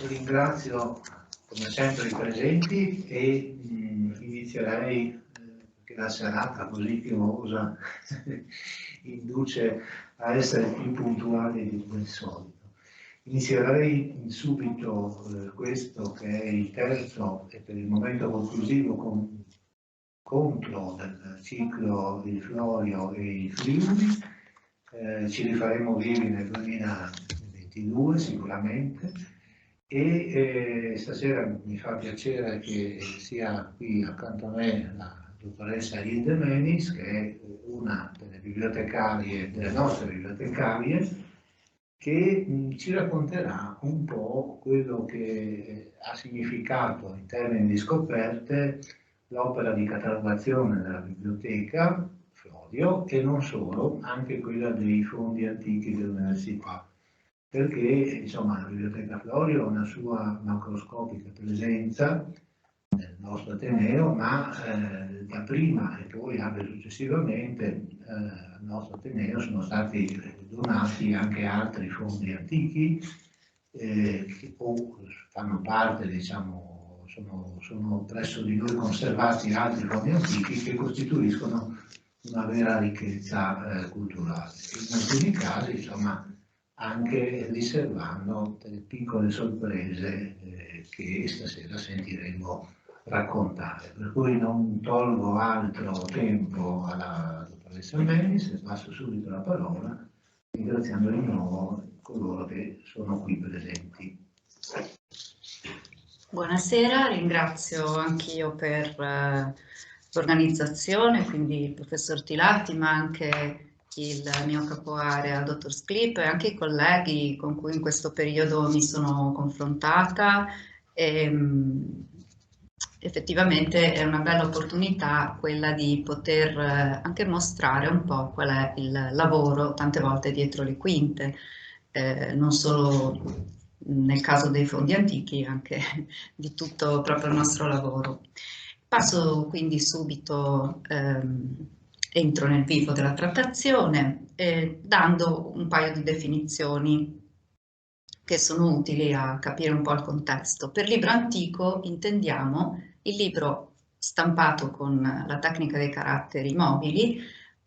ringrazio come sempre i presenti e inizierei, perché la serata così piovosa induce a essere più puntuali del solito. Inizierei subito questo che è il terzo e per il momento conclusivo incontro del ciclo Il Florio e i Friuli. Ci rifaremo vivi nel 2022 sicuramente e stasera mi fa piacere che sia qui accanto a me la dottoressa Hilde Menis, che è una delle bibliotecarie, delle nostre bibliotecarie, che ci racconterà un po' quello che ha significato in termini di scoperte l'opera di catalogazione della biblioteca Florio e non solo, anche quella dei fondi antichi dell'università, perché insomma la biblioteca Florio ha una sua macroscopica presenza nel nostro Ateneo, ma da prima e poi anche successivamente al nostro Ateneo sono stati donati anche altri fondi antichi che o fanno parte, diciamo, sono presso di noi conservati altri fondi antichi che costituiscono una vera ricchezza culturale. In alcuni casi, insomma, anche riservando delle piccole sorprese che stasera sentiremo raccontare. Per cui non tolgo altro tempo alla dottoressa Menis e passo subito la parola, ringraziando di nuovo coloro che sono qui presenti. Buonasera, ringrazio anch'io per l'organizzazione, quindi il professor Tilatti, ma anche il mio capoarea, dottor Sclip, e anche i colleghi con cui in questo periodo mi sono confrontata. Effettivamente è una bella opportunità quella di poter anche mostrare un po' qual è il lavoro tante volte dietro le quinte, non solo nel caso dei fondi antichi, anche di tutto proprio il nostro lavoro. Passo quindi subito, entro nel vivo della trattazione, dando un paio di definizioni che sono utili a capire un po' il contesto. Per libro antico intendiamo il libro stampato con la tecnica dei caratteri mobili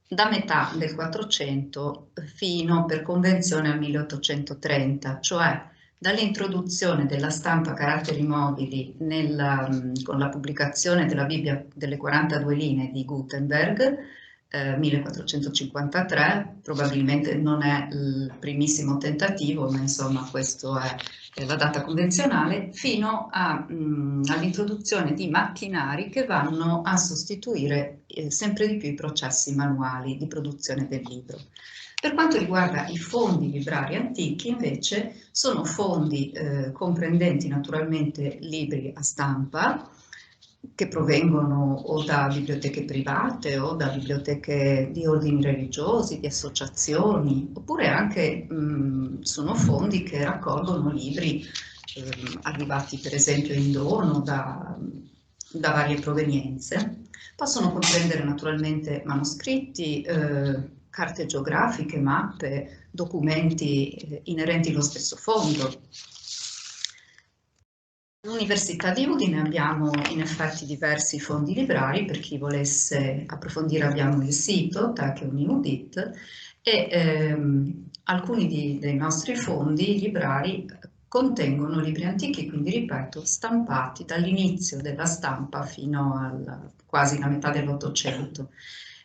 da metà del 400 fino per convenzione al 1830, cioè dall'introduzione della stampa a caratteri mobili con la pubblicazione della Bibbia delle 42 linee di Gutenberg, 1453, probabilmente non è il primissimo tentativo, ma insomma questa è la data convenzionale, fino all'introduzione di macchinari che vanno a sostituire sempre di più i processi manuali di produzione del libro. Per quanto riguarda i fondi librari antichi, invece, sono fondi comprendenti naturalmente libri a stampa, che provengono o da biblioteche private o da biblioteche di ordini religiosi, di associazioni, oppure anche sono fondi che raccolgono libri arrivati per esempio in dono da varie provenienze. Possono comprendere naturalmente manoscritti, carte geografiche, mappe, documenti inerenti allo stesso fondo. All'Università di Udine abbiamo in effetti diversi fondi librari, per chi volesse approfondire abbiamo il sito TechUniUdit e alcuni dei nostri fondi librari contengono libri antichi, quindi ripeto, stampati dall'inizio della stampa fino a quasi la metà dell'Ottocento.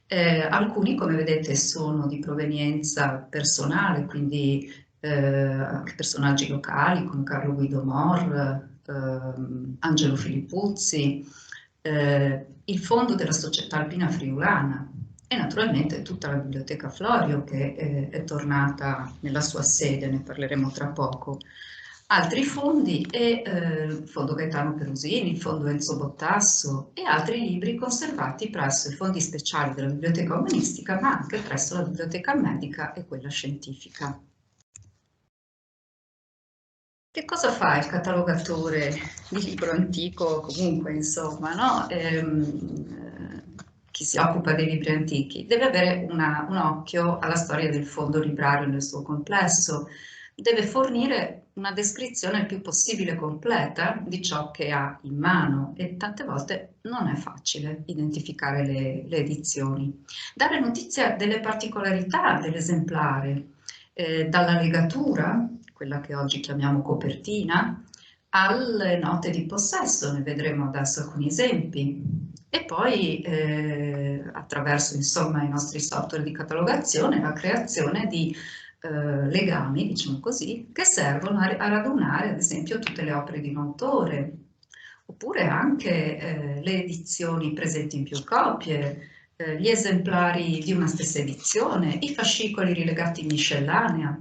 Alcuni, come vedete, sono di provenienza personale, quindi anche personaggi locali come Carlo Guido Mor, Angelo Filippuzzi, il fondo della Società Alpina Friulana e naturalmente tutta la Biblioteca Florio che è tornata nella sua sede, ne parleremo tra poco. Altri fondi e il Fondo Gaetano Perusini, il Fondo Enzo Bottasso e altri libri conservati presso i fondi speciali della Biblioteca Umanistica, ma anche presso la Biblioteca Medica e quella Scientifica. Che cosa fa il catalogatore di libro antico, comunque, insomma, no? Chi si occupa dei libri antichi deve avere un occhio alla storia del fondo librario nel suo complesso, deve fornire una descrizione il più possibile completa di ciò che ha in mano e tante volte non è facile identificare le edizioni. Dare notizia delle particolarità dell'esemplare, dalla legatura, quella che oggi chiamiamo copertina, alle note di possesso, ne vedremo adesso alcuni esempi, e poi attraverso insomma i nostri software di catalogazione la creazione di legami, diciamo così, che servono a radunare ad esempio tutte le opere di un autore, oppure anche le edizioni presenti in più copie, gli esemplari di una stessa edizione, i fascicoli rilegati in miscellanea.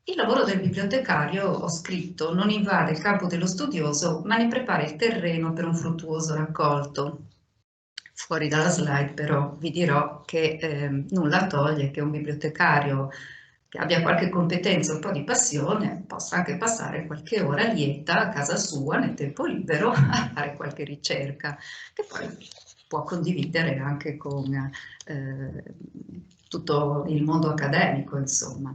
Il lavoro del bibliotecario, ho scritto, non invade il campo dello studioso, ma ne prepara il terreno per un fruttuoso raccolto. Fuori dalla slide però vi dirò che nulla toglie che un bibliotecario che abbia qualche competenza e un po' di passione possa anche passare qualche ora lieta a casa sua nel tempo libero a fare qualche ricerca che poi può condividere anche con tutto il mondo accademico, insomma.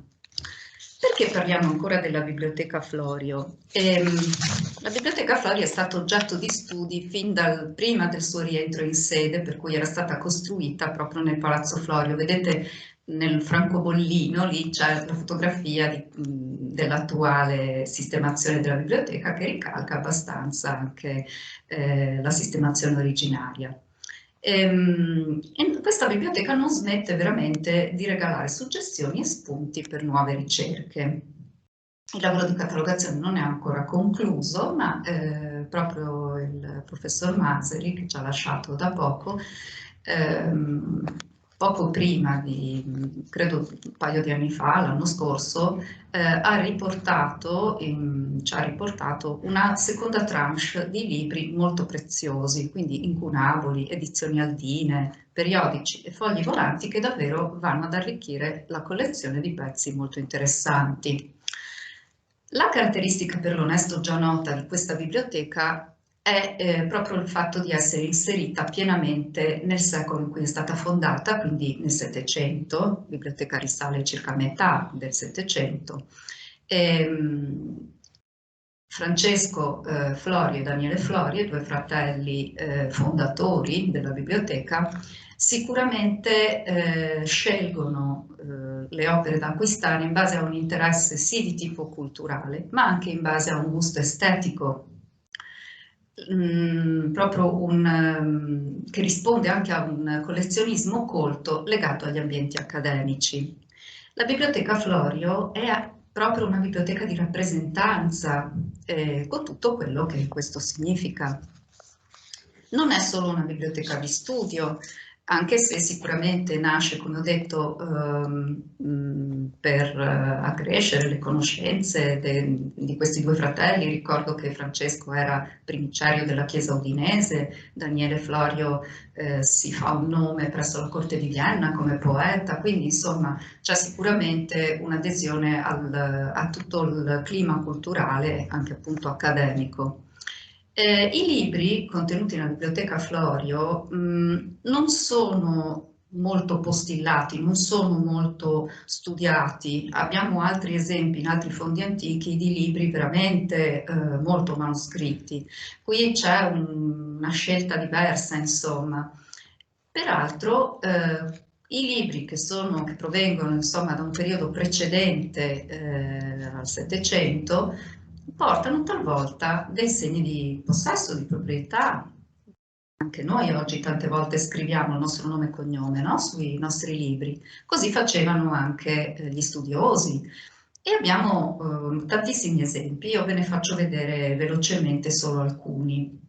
Perché parliamo ancora della Biblioteca Florio? La Biblioteca Florio è stato oggetto di studi fin prima del suo rientro in sede, per cui era stata costruita proprio nel Palazzo Florio. Vedete nel francobollino, lì c'è la fotografia dell'attuale sistemazione della biblioteca che ricalca abbastanza anche la sistemazione originaria. E questa biblioteca non smette veramente di regalare suggestioni e spunti per nuove ricerche. Il lavoro di catalogazione non è ancora concluso, ma proprio il professor Maseri, che ci ha lasciato da poco, poco prima di, credo un paio di anni fa, l'anno scorso, ci ha riportato una seconda tranche di libri molto preziosi, quindi incunaboli, edizioni aldine, periodici e fogli volanti che davvero vanno ad arricchire la collezione di pezzi molto interessanti. La caratteristica per l'onesto già nota di questa biblioteca è proprio il fatto di essere inserita pienamente nel secolo in cui è stata fondata, quindi nel Settecento. La biblioteca risale circa a metà del Settecento. Francesco Florio e Daniele Florio, due fratelli fondatori della biblioteca, sicuramente scelgono le opere da acquistare in base a un interesse sì di tipo culturale, ma anche in base a un gusto estetico, proprio che risponde anche a un collezionismo colto legato agli ambienti accademici. La Biblioteca Florio è proprio una biblioteca di rappresentanza, con tutto quello che questo significa. Non è solo una biblioteca di studio, anche se sicuramente nasce, come ho detto, per accrescere le conoscenze di questi due fratelli. Ricordo che Francesco era primicerio della Chiesa udinese, Daniele Florio si fa un nome presso la corte di Vienna come poeta, quindi insomma c'è sicuramente un'adesione a tutto il clima culturale, anche appunto accademico. I libri contenuti nella Biblioteca Florio non sono molto postillati, non sono molto studiati. Abbiamo altri esempi in altri fondi antichi di libri veramente molto manoscritti. Qui c'è una scelta diversa, insomma. Peraltro, i libri che provengono insomma, da un periodo precedente al Settecento portano talvolta dei segni di possesso, di proprietà. Anche noi oggi tante volte scriviamo il nostro nome e cognome, no? Sui nostri libri. Così facevano anche gli studiosi. E abbiamo tantissimi esempi, io ve ne faccio vedere velocemente solo alcuni.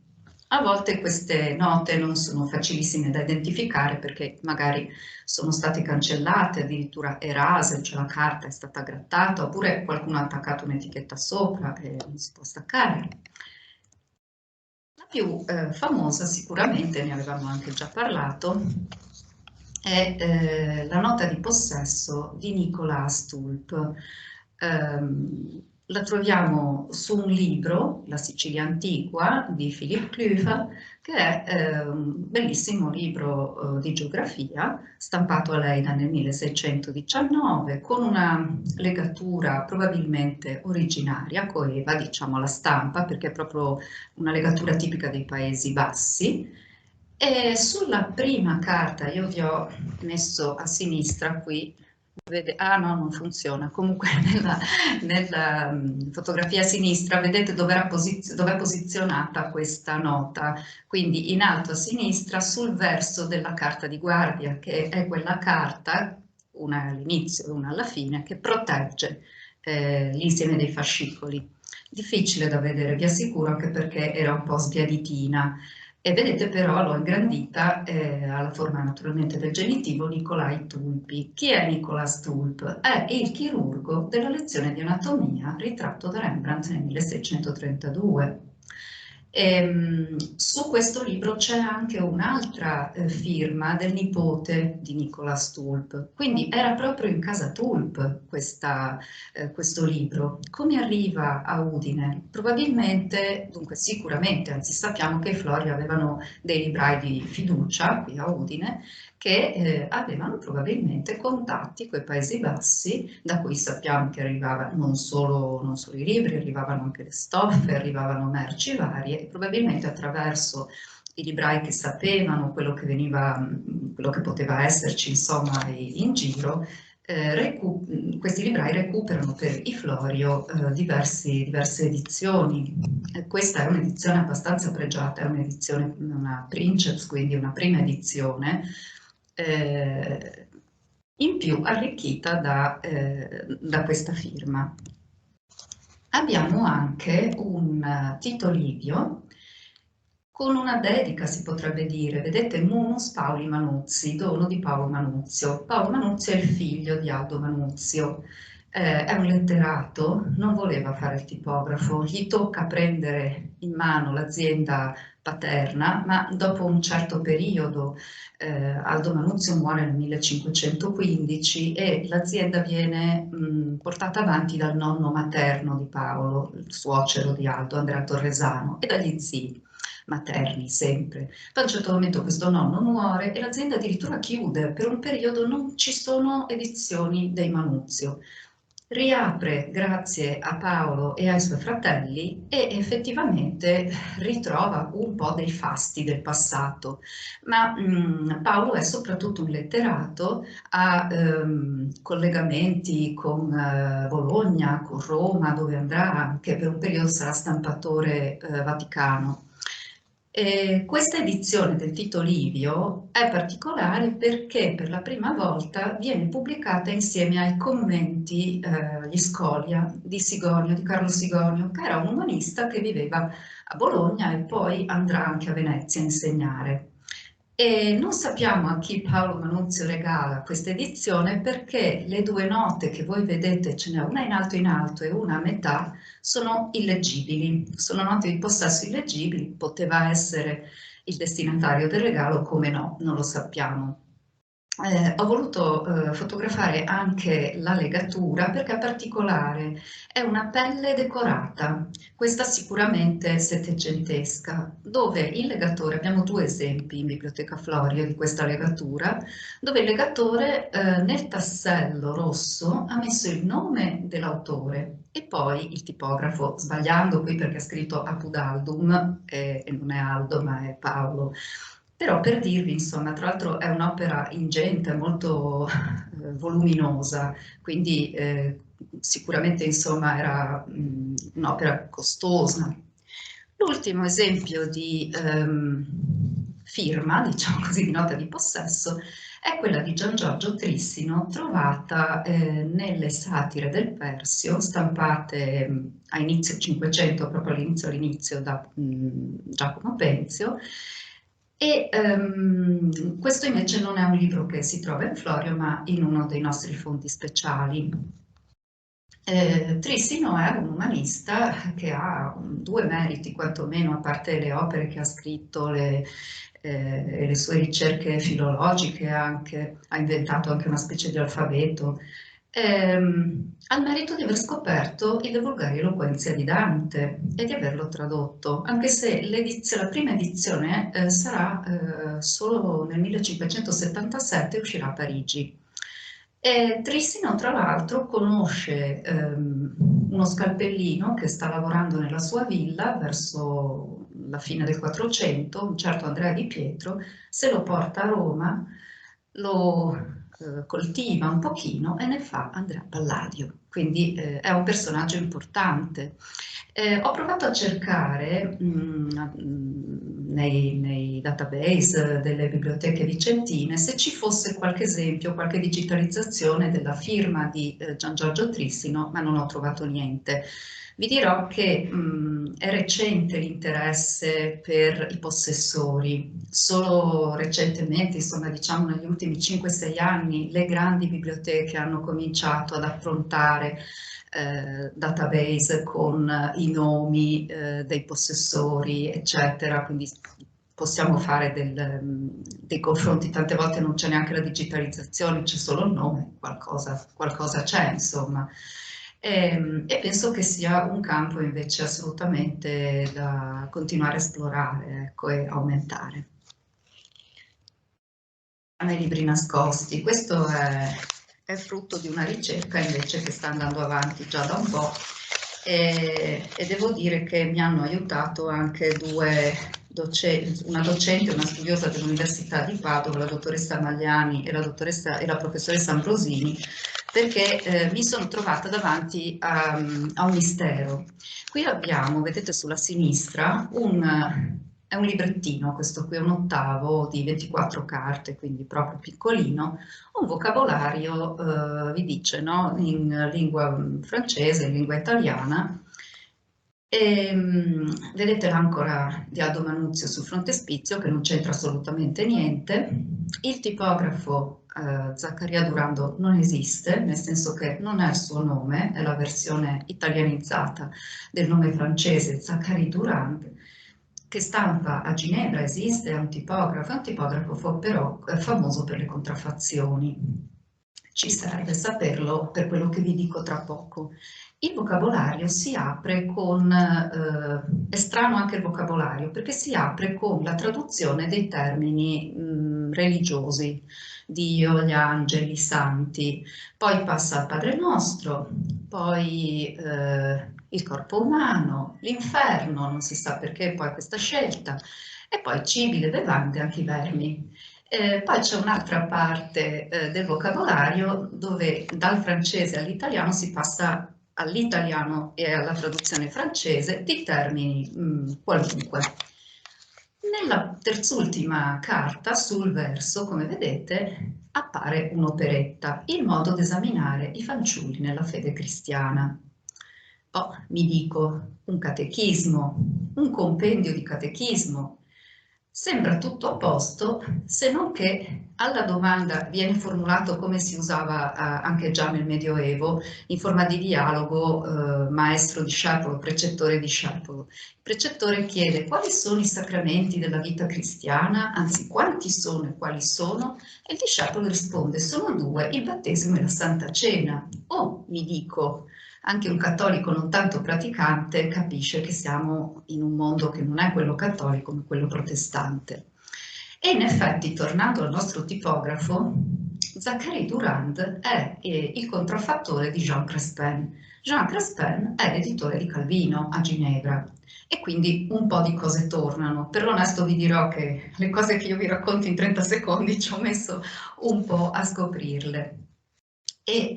A volte queste note non sono facilissime da identificare perché magari sono state cancellate, addirittura erase, cioè la carta è stata grattata, oppure qualcuno ha attaccato un'etichetta sopra e non si può staccare. La più famosa, sicuramente ne avevamo anche già parlato, è la nota di possesso di Nicolas Tulp. La troviamo su un libro, La Sicilia Antiqua, di Philipp Klüver, che è un bellissimo libro di geografia, stampato a Leida nel 1619, con una legatura probabilmente originaria, coeva, diciamo, la stampa, perché è proprio una legatura tipica dei Paesi Bassi. E sulla prima carta, io vi ho messo a sinistra qui, ah no, non funziona, comunque nella fotografia a sinistra vedete dove è posizionata questa nota, quindi in alto a sinistra sul verso della carta di guardia, che è quella carta, una all'inizio e una alla fine, che protegge l'insieme dei fascicoli. Difficile da vedere, vi assicuro, anche perché era un po' sbiaditina. E vedete però l'ho ingrandita alla forma naturalmente del genitivo Nicolai Tulpi. Chi è Nicolas Tulp? È il chirurgo della lezione di anatomia ritratto da Rembrandt nel 1632. Su questo libro c'è anche un'altra firma del nipote di Nicolas Tulp, quindi era proprio in casa Tulp questo libro. Come arriva a Udine? Probabilmente, dunque sicuramente, anzi sappiamo che i Florio avevano dei librai di fiducia qui a Udine che avevano probabilmente contatti con i Paesi Bassi, da cui sappiamo che arrivavano non solo i libri, arrivavano anche le stoffe, arrivavano merci varie, e probabilmente attraverso i librai che sapevano quello che veniva, quello che poteva esserci insomma in giro, questi librai recuperano per i Florio diverse edizioni. Questa è un'edizione abbastanza pregiata, è un'edizione, una Princeps, quindi una prima edizione, in più arricchita da questa firma. Abbiamo anche un Tito Livio con una dedica, si potrebbe dire, vedete, Munus Pauli Manuzzi, dono di Paolo Manuzio. Paolo Manuzio è il figlio di Aldo Manuzio, è un letterato, non voleva fare il tipografo, gli tocca prendere in mano l'azienda paterna, ma dopo un certo periodo Aldo Manuzio muore nel 1515 e l'azienda viene portata avanti dal nonno materno di Paolo, il suocero di Aldo, Andrea Torresano, e dagli zii materni sempre. Poi a un certo momento questo nonno muore e l'azienda addirittura chiude, per un periodo non ci sono edizioni dei Manuzio. Riapre grazie a Paolo e ai suoi fratelli e effettivamente ritrova un po' dei fasti del passato, ma Paolo è soprattutto un letterato, ha collegamenti con Bologna, con Roma, dove andrà anche per un periodo, sarà stampatore vaticano. Questa edizione del Tito Livio è particolare perché per la prima volta viene pubblicata insieme ai commenti, gli Scholia di Sigonio, di Carlo Sigonio, che era un umanista che viveva a Bologna e poi andrà anche a Venezia a insegnare. E non sappiamo a chi Paolo Manuzio regala questa edizione perché le due note che voi vedete, ce n'è una in alto e una a metà, sono illeggibili, sono note di possesso illeggibili, poteva essere il destinatario del regalo, come no, non lo sappiamo. Ho voluto fotografare anche la legatura perché è particolare, è una pelle decorata, questa sicuramente settecentesca, dove il legatore, abbiamo due esempi in Biblioteca Florio di questa legatura, dove il legatore nel tassello rosso ha messo il nome dell'autore e poi il tipografo, sbagliando qui perché ha scritto Apudaldum e non è Aldo ma è Paolo. Però per dirvi, insomma, tra l'altro è un'opera ingente, molto voluminosa, quindi sicuramente insomma era un'opera costosa. L'ultimo esempio di firma, diciamo così, di nota di possesso, è quella di Gian Giorgio Trissino, trovata nelle Satire del Persio, stampate a inizio 500, proprio all'inizio da Giacomo Penzio. E questo invece non è un libro che si trova in Florio, ma in uno dei nostri fondi speciali. Trissino è un umanista che ha due meriti, quantomeno, a parte le opere che ha scritto, le sue ricerche filologiche, anche, ha inventato anche una specie di alfabeto. al merito di aver scoperto il De Vulgari Eloquentia di Dante e di averlo tradotto, anche se la prima edizione sarà solo nel 1577 e uscirà a Parigi. E Trissino, tra l'altro, conosce uno scalpellino che sta lavorando nella sua villa verso la fine del 400, un certo Andrea di Pietro, se lo porta a Roma, lo coltiva un pochino e ne fa Andrea Palladio, quindi è un personaggio importante. Ho provato a cercare nei database delle biblioteche vicentine se ci fosse qualche esempio, qualche digitalizzazione della firma di Gian Giorgio Trissino, ma non ho trovato niente. Vi dirò che è recente l'interesse per i possessori, solo recentemente, insomma diciamo negli ultimi 5-6 anni, le grandi biblioteche hanno cominciato ad affrontare database con i nomi dei possessori, eccetera, quindi possiamo fare dei confronti, tante volte non c'è neanche la digitalizzazione, c'è solo il nome, qualcosa c'è, insomma. E penso che sia un campo invece assolutamente da continuare a esplorare, ecco, e aumentare. Nei libri nascosti, questo è frutto di una ricerca invece che sta andando avanti già da un po' e devo dire che mi hanno aiutato anche una docente e una studiosa dell'Università di Padova, la dottoressa Magliani e la professoressa Ambrosini, perché mi sono trovata davanti a un mistero. Qui abbiamo, vedete sulla sinistra, è un librettino, questo qui è un ottavo di 24 carte, quindi proprio piccolino, un vocabolario, vi dice, no? In lingua francese, in lingua italiana. Vedete l'ancora di Aldo Manuzio sul frontespizio che non c'entra assolutamente niente. Il tipografo Zaccaria Durando non esiste, nel senso che non è il suo nome, è la versione italianizzata del nome francese Zacharie Durand, che stampa a Ginevra, esiste, è un tipografo però famoso per le contraffazioni. Ci serve saperlo per quello che vi dico tra poco. Il vocabolario si apre con, è strano anche il vocabolario, perché si apre con la traduzione dei termini religiosi, Dio, gli angeli, i santi, poi passa al Padre Nostro, poi il corpo umano, l'inferno, non si sa perché poi questa scelta, e poi cibi, le bevande, anche i vermi. Poi c'è un'altra parte del vocabolario dove dal francese all'italiano si passa all'italiano e alla traduzione francese di termini qualunque. Nella terz'ultima carta, sul verso, come vedete, appare un'operetta, il modo di esaminare i fanciulli nella fede cristiana. Oh, mi dico, un catechismo, un compendio di catechismo. Sembra tutto a posto, se non che alla domanda viene formulato come si usava anche già nel Medioevo, in forma di dialogo maestro-discepolo, precettore-discepolo. Il precettore chiede quali sono i sacramenti della vita cristiana, anzi quanti sono e quali sono, e il discepolo risponde sono due, il battesimo e la Santa Cena. Oh, mi dico, anche un cattolico non tanto praticante capisce che siamo in un mondo che non è quello cattolico ma quello protestante. E in effetti, tornando al nostro tipografo, Zacharie Durand è il contraffattore di Jean Crespin. Jean Crespin è l'editore di Calvino a Ginevra e quindi un po' di cose tornano. Per l'onesto vi dirò che le cose che io vi racconto in 30 secondi ci ho messo un po' a scoprirle. E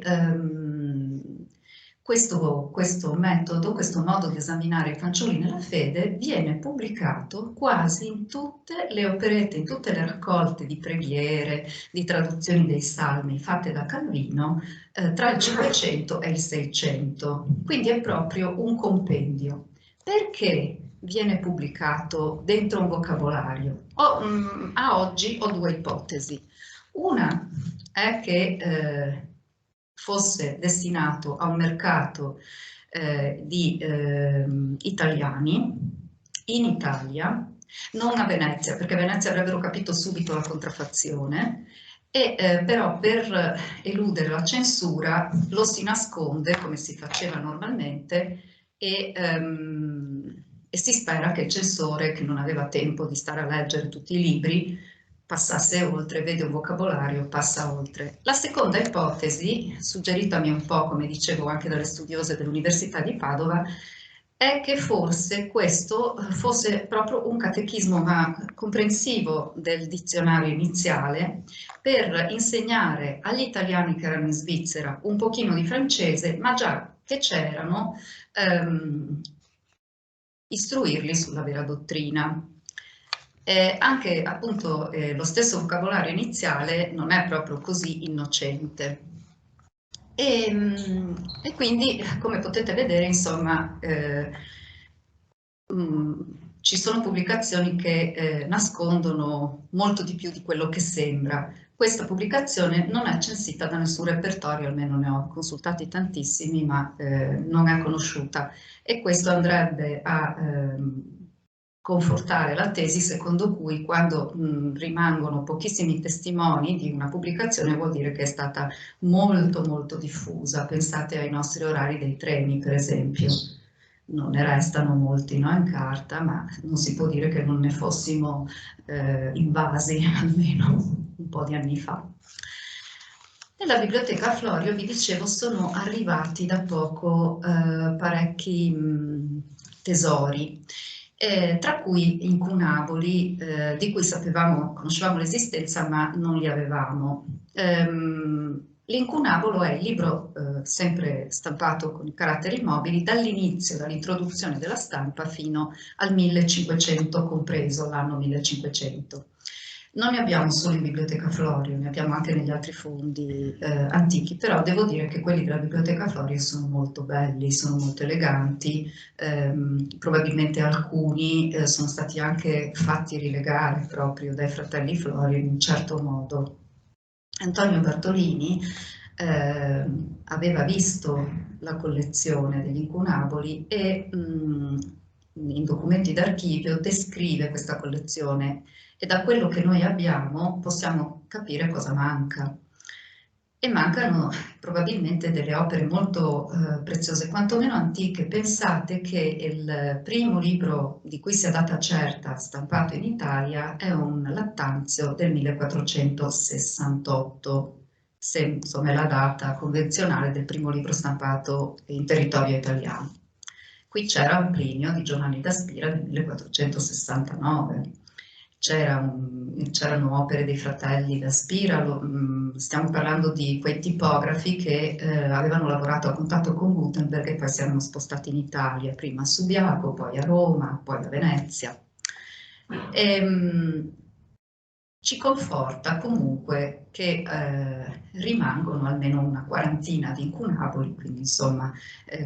questo metodo, questo modo di esaminare i fanciulli nella fede viene pubblicato quasi in tutte le operette, in tutte le raccolte di preghiere, di traduzioni dei salmi fatte da Calvino tra il 500 e il 600. Quindi è proprio un compendio. Perché viene pubblicato dentro un vocabolario? A oggi ho due ipotesi. Una è che fosse destinato a un mercato di italiani in Italia, non a Venezia, perché a Venezia avrebbero capito subito la contraffazione, Però per eludere la censura lo si nasconde come si faceva normalmente e si spera che il censore, che non aveva tempo di stare a leggere tutti i libri, passasse oltre, vede un vocabolario, passa oltre. La seconda ipotesi, suggeritami un po', come dicevo, anche dalle studiose dell'Università di Padova, è che forse questo fosse proprio un catechismo comprensivo del dizionario iniziale per insegnare agli italiani che erano in Svizzera un pochino di francese, ma già che c'erano, istruirli sulla vera dottrina. Anche appunto lo stesso vocabolario iniziale non è proprio così innocente. E quindi, come potete vedere, insomma, ci sono pubblicazioni che nascondono molto di più di quello che sembra. Questa pubblicazione non è censita da nessun repertorio, almeno ne ho consultati tantissimi, ma non è conosciuta. E questo andrebbe a confortare la tesi secondo cui quando rimangono pochissimi testimoni di una pubblicazione vuol dire che è stata molto molto diffusa. Pensate ai nostri orari dei treni, per esempio. Non ne restano molti, no, in carta, ma non si può dire che non ne fossimo invasi almeno un po' di anni fa. Nella biblioteca Florio, vi dicevo, sono arrivati da poco parecchi tesori, tra cui incunaboli di cui conoscevamo l'esistenza ma non li avevamo. L'incunabolo è il libro sempre stampato con i caratteri mobili dall'inizio, dall'introduzione della stampa fino al 1500 compreso, l'anno 1500. Non ne abbiamo solo in Biblioteca Florio, ne abbiamo anche negli altri fondi antichi, però devo dire che quelli della Biblioteca Florio sono molto belli, sono molto eleganti, probabilmente alcuni sono stati anche fatti rilegare proprio dai fratelli Florio in un certo modo. Antonio Bartolini aveva visto la collezione degli incunaboli e in documenti d'archivio descrive questa collezione e da quello che noi abbiamo possiamo capire cosa manca. E mancano probabilmente delle opere molto preziose, quantomeno antiche. Pensate che il primo libro di cui si è data certa stampato in Italia è un Lattanzio del 1468, insomma è la data convenzionale del primo libro stampato in territorio italiano. Qui c'era un Plinio di Giovanni da Spira del 1469. C'erano opere dei fratelli da Spira, stiamo parlando di quei tipografi che avevano lavorato a contatto con Gutenberg e poi si erano spostati in Italia, prima a Subiaco, poi a Roma, poi a Venezia. Ci conforta comunque che rimangono almeno una quarantina di incunaboli, quindi insomma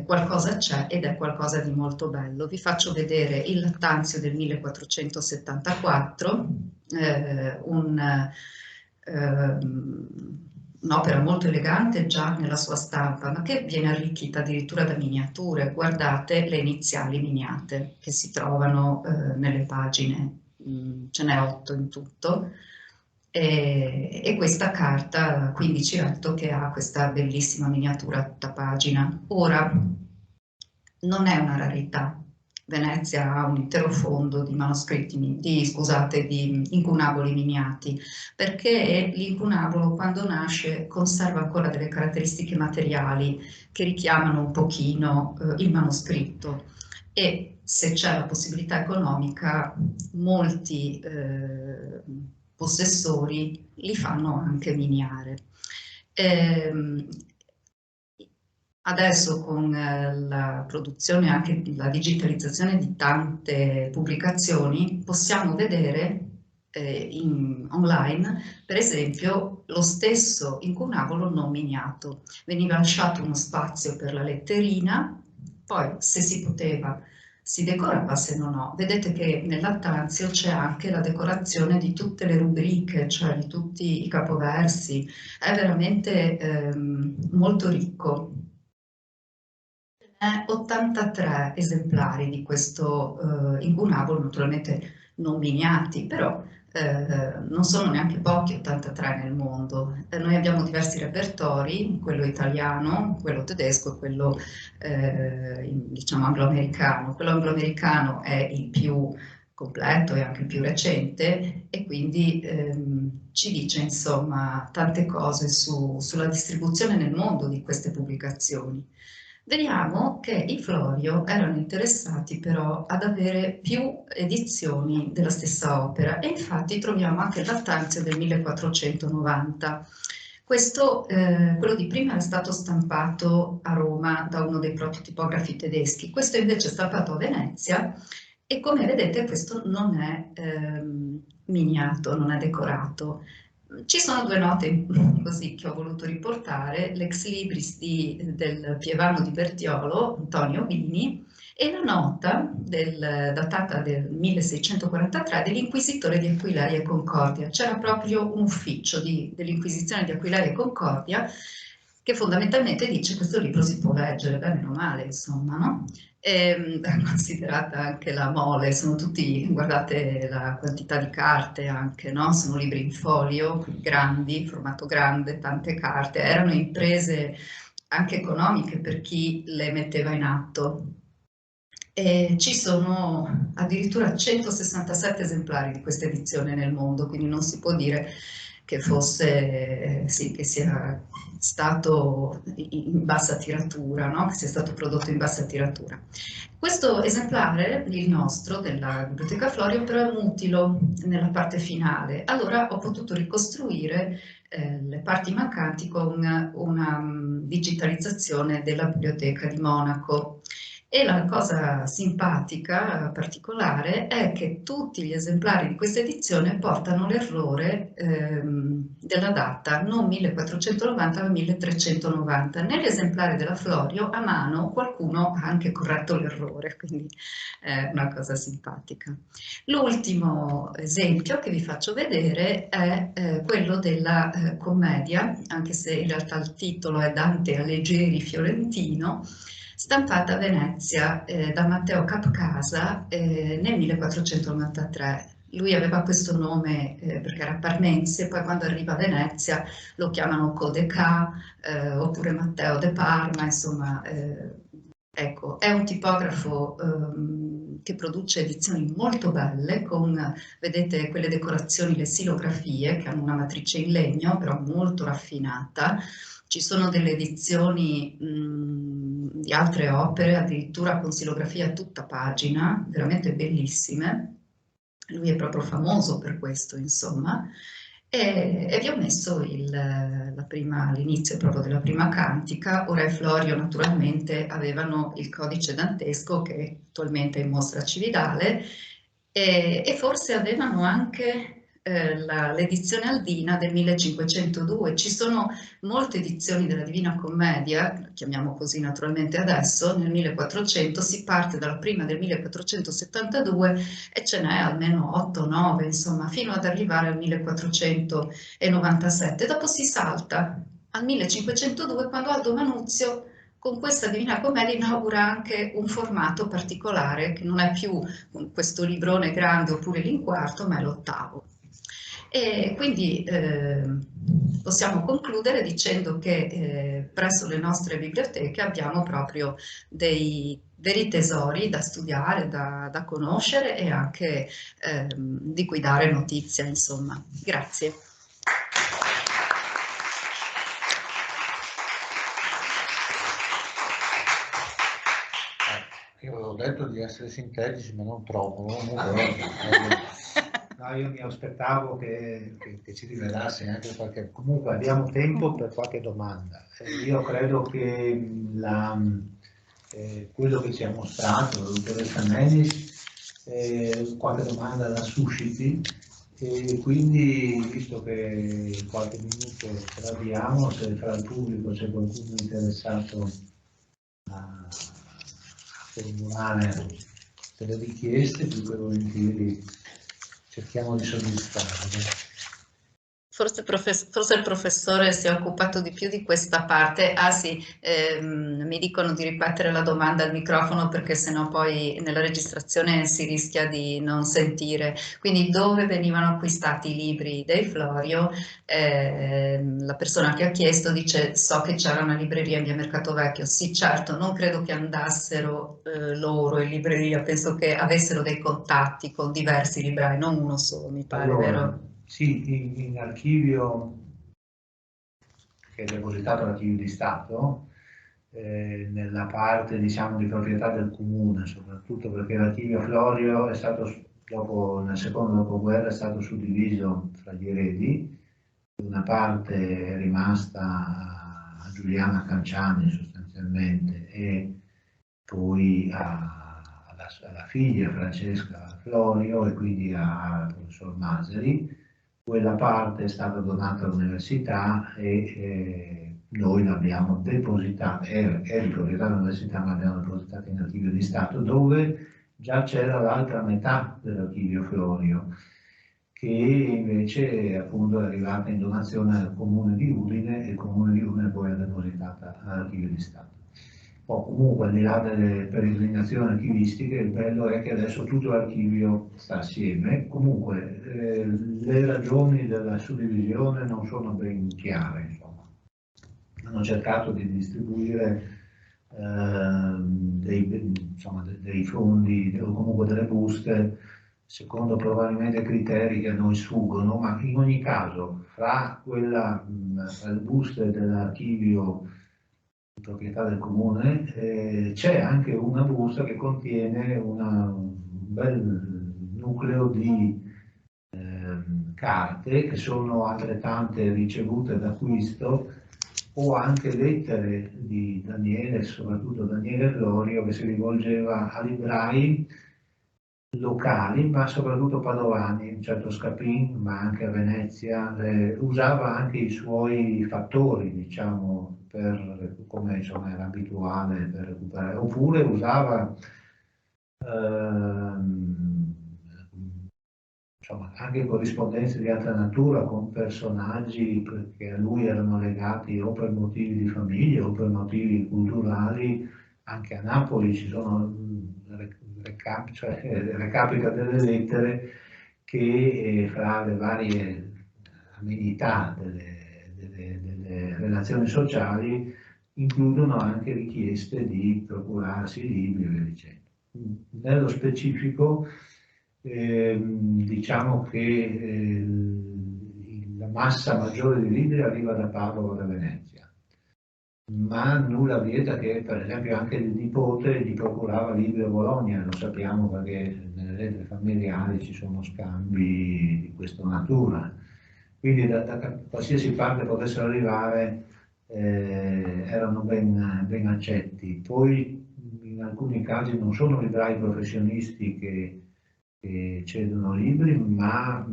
qualcosa c'è ed è qualcosa di molto bello. Vi faccio vedere il Lattanzio del 1474, un'opera molto elegante già nella sua stampa, ma che viene arricchita addirittura da miniature. Guardate le iniziali miniate che si trovano nelle pagine, ce n'è 8 in tutto. E questa carta 15 retto che ha questa bellissima miniatura a tutta pagina. Ora, non è una rarità. Venezia ha un intero fondo di manoscritti, di incunaboli miniati, perché l'incunabolo quando nasce conserva ancora delle caratteristiche materiali che richiamano un pochino il manoscritto e se c'è la possibilità economica molti possessori li fanno anche miniare. Adesso con la produzione e anche la digitalizzazione di tante pubblicazioni possiamo vedere online, per esempio, lo stesso incunabolo non miniato. Veniva lasciato uno spazio per la letterina, poi se si poteva si decorava, se no no. Vedete che nel Lattanzio c'è anche la decorazione di tutte le rubriche, cioè di tutti i capoversi. È veramente molto ricco. 83 esemplari di questo incunabolo, naturalmente non miniati, però non sono neanche pochi, 83 nel mondo. Noi abbiamo diversi repertori, quello italiano, quello tedesco e quello diciamo angloamericano. Quello angloamericano è il più completo e anche il più recente e quindi ci dice insomma tante cose sulla distribuzione nel mondo di queste pubblicazioni. Vediamo che i Florio erano interessati però ad avere più edizioni della stessa opera e infatti troviamo anche il Lattanzio del 1490. Questo, quello di prima era stato stampato a Roma da uno dei prototipografi tedeschi, questo invece è stampato a Venezia e come vedete questo non è miniato, non è decorato. Ci sono due note così che ho voluto riportare, l'ex libris del Pievano di Bertiolo, Antonio Bini, e la nota datata del 1643 dell'Inquisitore di Aquileia e Concordia. C'era proprio un ufficio dell'Inquisizione di Aquileia e Concordia che fondamentalmente dice questo libro si può leggere, beh, meno male, insomma, no? Considerata anche la mole, sono tutti, guardate la quantità di carte anche, no? Sono libri in folio, grandi, formato grande, tante carte, erano imprese anche economiche per chi le metteva in atto. E ci sono addirittura 167 esemplari di questa edizione nel mondo, quindi non si può dire che fosse, sì, che sia stato in bassa tiratura, no? Che sia stato prodotto in bassa tiratura. Questo esemplare, il nostro, della Biblioteca Florio, però è mutilo nella parte finale. Allora ho potuto ricostruire le parti mancanti con una digitalizzazione della Biblioteca di Monaco. E la cosa simpatica, particolare, è che tutti gli esemplari di questa edizione portano l'errore della data, non 1490 ma 1390. Nell'esemplare della Florio a mano qualcuno ha anche corretto l'errore, quindi è una cosa simpatica. L'ultimo esempio che vi faccio vedere è quello della commedia, anche se in realtà il titolo è Dante Alighieri fiorentino, stampata a Venezia da Matteo Capcasa nel 1493. Lui aveva questo nome perché era parmense, poi quando arriva a Venezia lo chiamano Codeca oppure Matteo de Parma, insomma, ecco, è un tipografo che produce edizioni molto belle con, vedete, quelle decorazioni, le silografie che hanno una matrice in legno, però molto raffinata. Ci sono delle edizioni di altre opere, addirittura con silografia a tutta pagina, veramente bellissime. Lui è proprio famoso per questo, insomma. E vi ho messo l'inizio proprio della prima cantica. Ora e Florio naturalmente avevano il codice dantesco che attualmente è in mostra a Cividale e forse avevano anche l'edizione Aldina del 1502. Ci sono molte edizioni della Divina Commedia, chiamiamo così naturalmente adesso, nel 1400, si parte dalla prima del 1472 e ce n'è almeno 8-9, insomma, fino ad arrivare al 1497. Dopo si salta al 1502 quando Aldo Manuzio con questa Divina Commedia inaugura anche un formato particolare che non è più questo librone grande oppure l'inquarto, ma è l'ottavo. E quindi possiamo concludere dicendo che presso le nostre biblioteche abbiamo proprio dei veri tesori da studiare, da conoscere e anche di cui dare notizia, insomma. Grazie. Io avevo detto di essere sintetici, ma non troppo. No, io mi aspettavo che ci rivelasse anche qualche... Comunque abbiamo tempo per qualche domanda. Io credo che quello che ci ha mostrato la dottoressa Menis, qualche domanda la susciti, e quindi visto che qualche minuto ce l'abbiamo, se fra il pubblico c'è qualcuno interessato a formulare delle richieste, più che volentieri cerchiamo di soddisfarle. Forse il professore si è occupato di più di questa parte. Ah sì, mi dicono di ripetere la domanda al microfono perché sennò poi nella registrazione si rischia di non sentire. Quindi dove venivano acquistati i libri dei Florio? La persona che ha chiesto dice so che c'era una libreria in via Mercato Vecchio. Sì, certo, non credo che andassero loro in libreria, penso che avessero dei contatti con diversi librai, non uno solo, mi pare, Allora, vero? sì, in archivio, che è depositato all'Archivio di Stato, nella parte diciamo, di proprietà del comune, soprattutto perché l'archivio Florio è stato, nel secondo dopoguerra, è stato suddiviso fra gli eredi, una parte è rimasta a Giuliana Canciani sostanzialmente e poi alla figlia Francesca Florio e quindi al professor Maseri. Quella parte è stata donata all'università e noi l'abbiamo depositata, è di proprietà dell'università, ma l'abbiamo depositata in archivio di Stato, dove già c'era l'altra metà dell'archivio Florio, che invece appunto è arrivata in donazione al Comune di Udine e il Comune di Udine poi è depositata all'archivio di Stato. Comunque, al di là delle peregrinazioni archivistiche, il bello è che adesso tutto l'archivio sta assieme. Comunque, le ragioni della suddivisione non sono ben chiare, insomma. Hanno cercato di distribuire dei fondi o comunque delle buste secondo probabilmente criteri che a noi sfuggono, ma in ogni caso fra le buste dell'archivio di proprietà del comune c'è anche una busta che contiene un bel nucleo di carte che sono altrettante ricevute d'acquisto o anche lettere di Daniele, soprattutto Daniele Florio, che si rivolgeva a librai locali, ma soprattutto padovani, un certo Scapin, ma anche a Venezia, usava anche i suoi fattori, diciamo, come insomma, era abituale per recuperare, oppure usava insomma, anche corrispondenze di altra natura con personaggi che a lui erano legati o per motivi di famiglia o per motivi culturali. Anche a Napoli ci sono recapita delle lettere che fra le varie amenità delle relazioni sociali includono anche richieste di procurarsi libri e via dicendo. Nello specifico diciamo che la massa maggiore di libri arriva da Padova o da Venezia, ma nulla vieta che per esempio anche il nipote gli procurava libri a Bologna, lo sappiamo perché nelle lettere familiari ci sono scambi di questa natura. Quindi da qualsiasi parte potessero arrivare erano ben accetti. Poi in alcuni casi non sono librai professionisti che cedono libri, ma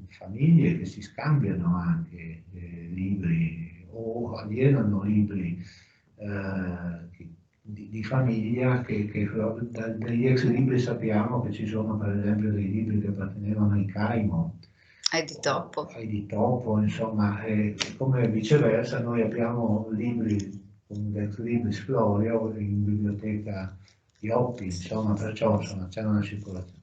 famiglie che si scambiano anche libri o alienano libri di famiglia dagli ex libri sappiamo che ci sono per esempio dei libri che appartenevano ai Caimo, Di Topo. di Topo, insomma, come viceversa noi abbiamo libri come ex libris Florio in biblioteca di Oppi, insomma, perciò c'è una circolazione.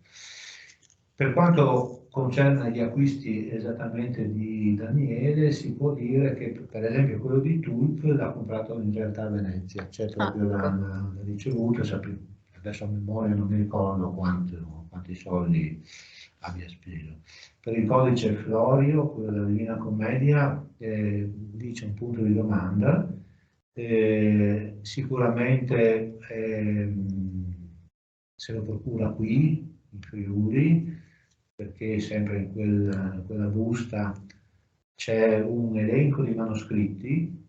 Per quanto concerne gli acquisti esattamente di Daniele, si può dire che per esempio quello di Tulp l'ha comprato in realtà a Venezia, c'è proprio la ricevuta, adesso a memoria non mi ricordo quanti soldi abbia speso. Per il codice Florio, quello della Divina Commedia, lì c'è un punto di domanda, sicuramente se lo procura qui, in Friuli, perché sempre in quella busta c'è un elenco di manoscritti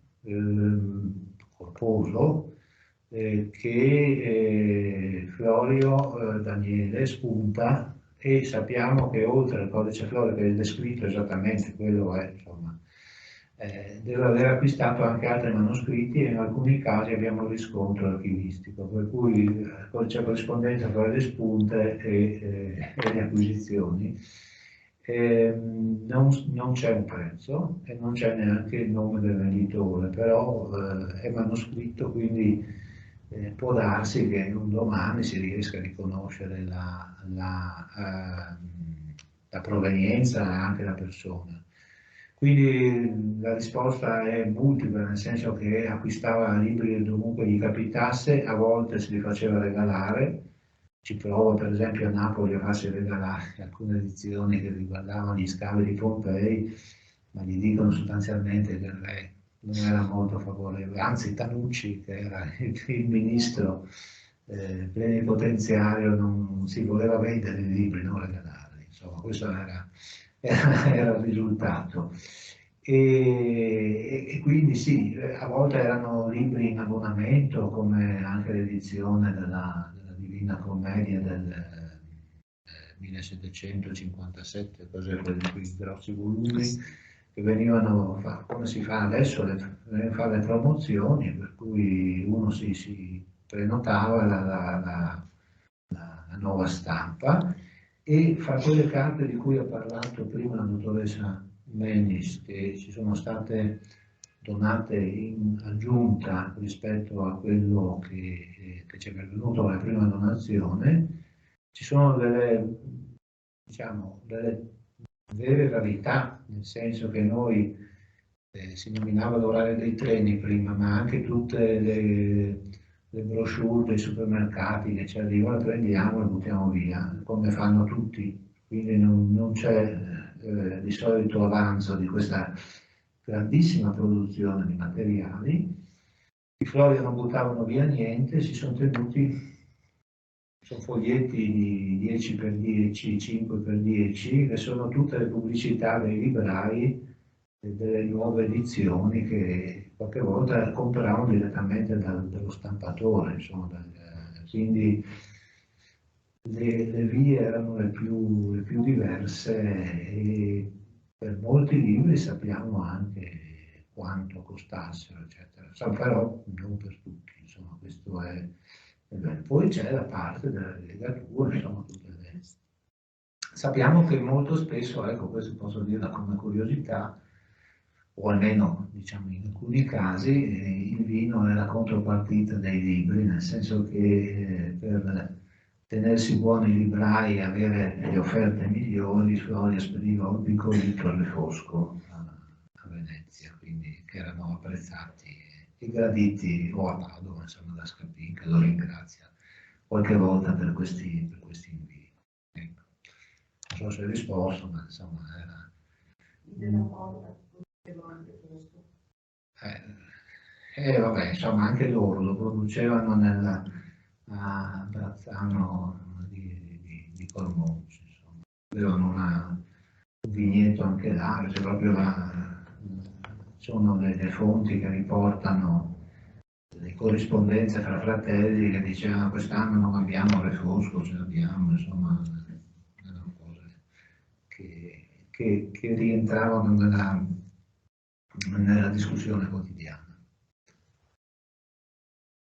corposo che Florio Daniele spunta e sappiamo che oltre al codice Florio che è descritto esattamente, quello è insomma, deve aver acquistato anche altri manoscritti e in alcuni casi abbiamo il riscontro archivistico, per cui c'è corrispondenza tra le spunte e le acquisizioni. Non c'è un prezzo e non c'è neanche il nome del venditore, però è manoscritto, quindi può darsi che un domani si riesca a riconoscere la provenienza e anche la persona. Quindi la risposta è multipla, nel senso che acquistava libri dovunque gli capitasse, a volte se li faceva regalare. Ci provo per esempio a Napoli a farsi regalare alcune edizioni che riguardavano gli scavi di Pompei, ma gli dicono sostanzialmente che il re non era molto favorevole, anzi Tanucci, che era il ministro plenipotenziario, non si voleva vendere i libri, non regalarli, insomma questo era il risultato. E quindi sì, a volte erano libri in abbonamento, come anche l'edizione della Divina Commedia del 1757, cose quei grossi volumi che venivano, come si fa adesso, venivano a fare le promozioni, per cui uno si prenotava la nuova stampa e fra quelle carte di cui ha parlato prima la dottoressa Menis, che ci sono state donate in aggiunta rispetto a quello che ci è pervenuto alla prima donazione, ci sono diciamo, delle vere rarità, nel senso che noi si nominava l'orario dei treni prima, ma anche tutte le brochure dei supermercati che ci arrivano, prendiamo e buttiamo via, come fanno tutti. Quindi non c'è di solito avanzo di questa grandissima produzione di materiali. I Florio non buttavano via niente, si sono tenuti, sono foglietti di 10x10, 5x10, che sono tutte le pubblicità dei librai e delle nuove edizioni che qualche volta compravano direttamente dallo stampatore, insomma, quindi le vie erano le più diverse e per molti libri sappiamo anche quanto costassero, eccetera. Però non per tutti, insomma, questo è bello. Poi c'è la parte della legatura, insomma, sappiamo che molto spesso, ecco, questo posso dirlo come curiosità, o almeno diciamo in alcuni casi, il vino è la contropartita dei libri, nel senso che per tenersi buoni i librai e avere le offerte migliori, Florio spediva un piccolito al Fosco a Venezia, quindi che erano apprezzati e graditi, o a Padova, insomma, da Scapin, che lo ringrazia qualche volta per questi invii. Ecco. Non so se ho risposto, ma insomma era... vabbè, insomma, anche loro lo producevano a Brazzano di Cormonci, insomma. Avevano un vigneto anche là, c'è proprio sono delle fonti che riportano le corrispondenze fra fratelli che dicevano quest'anno non abbiamo refosco, ce l'abbiamo, insomma, erano cose che rientravano nella discussione quotidiana.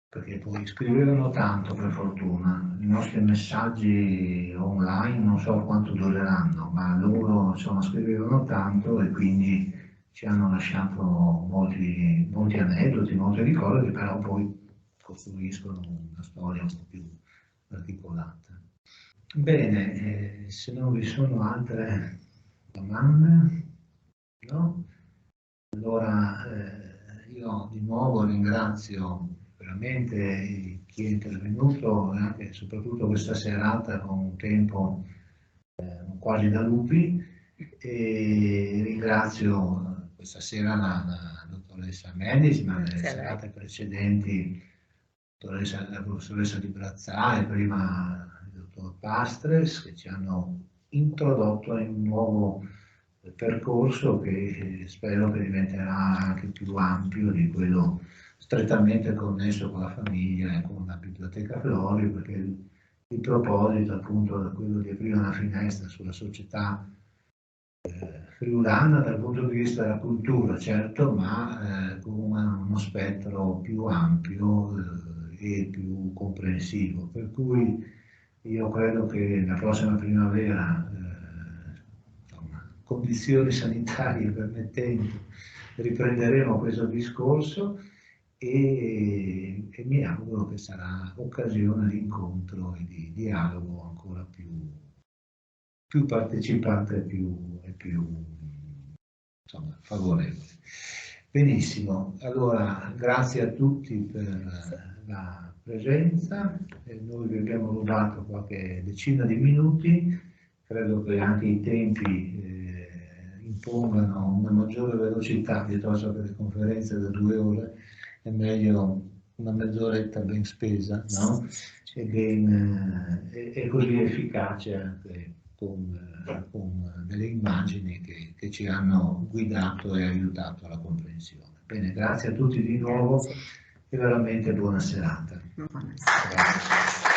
Perché poi scrivevano tanto, per fortuna, i nostri messaggi online non so quanto dureranno, ma loro insomma scrivevano tanto e quindi ci hanno lasciato molti aneddoti, molti ricordi, però poi costruiscono una storia un po' più articolata. Bene, se non vi sono altre domande, no? Allora io di nuovo ringrazio veramente chi è intervenuto e anche e soprattutto questa serata con un tempo quasi da lupi e ringrazio questa sera la dottoressa Menis, ma le serate precedenti la professoressa Di Brazzà e prima il dottor Pastres che ci hanno introdotto in un nuovo percorso che spero che diventerà anche più ampio di quello strettamente connesso con la famiglia e con la biblioteca Florio, perché il proposito appunto è quello di aprire una finestra sulla società friulana dal punto di vista della cultura, certo, ma con uno spettro più ampio e più comprensivo. Per cui io credo che la prossima primavera, insomma, condizioni sanitarie permettendo, riprenderemo questo discorso e mi auguro che sarà occasione di incontro e di dialogo ancora più partecipante e più insomma, favorevole. Benissimo, allora grazie a tutti per la presenza, noi vi abbiamo rubato qualche decina di minuti, credo che anche i tempi impongano una maggiore velocità piuttosto che le conferenze da 2 ore, è meglio una mezz'oretta ben spesa, no? E così efficace anche con delle immagini che ci hanno guidato e aiutato alla comprensione. Bene, grazie a tutti di nuovo e veramente buona serata. Buonasera. Grazie.